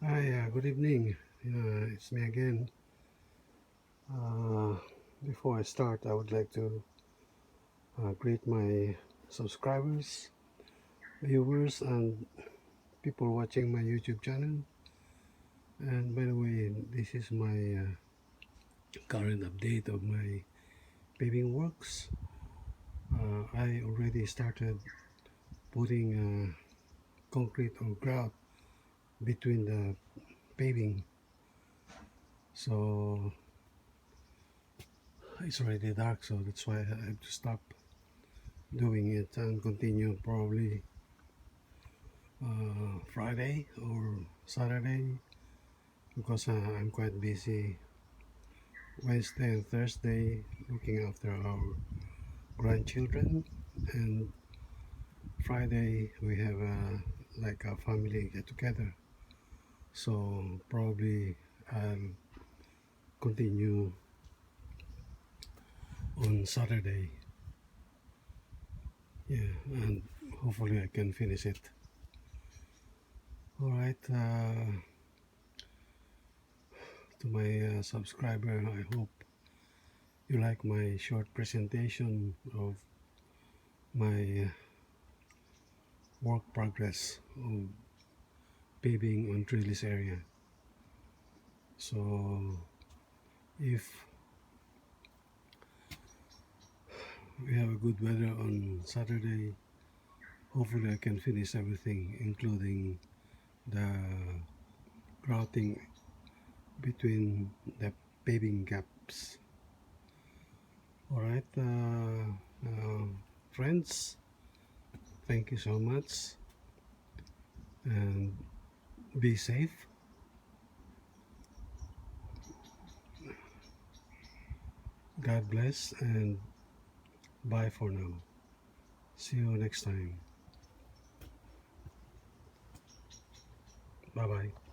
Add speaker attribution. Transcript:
Speaker 1: Hi, good evening. It's me again. Uh, Before I start, I would like to greet my subscribers, viewers, and people watching my YouTube channel. And by the way, this is my current update of my paving works. I already started putting concrete or grout between the paving, so it's already dark, so that's why I have to stop doing it and continue probably Friday or Saturday because I'm quite busy Wednesday and Thursday looking after our grandchildren, and Friday we have like a family get together. So probably I'll continue on Saturday. Yeah, and hopefully I can finish it. All right. To my subscriber, I hope you like my short presentation of my work progress of paving on Trellis area. So if we have a good weather on Saturday, hopefully I can finish everything, including the grouting between the paving gaps. All right, friends, thank you so much, and be safe. God bless, and bye for now. See you next time. Bye bye.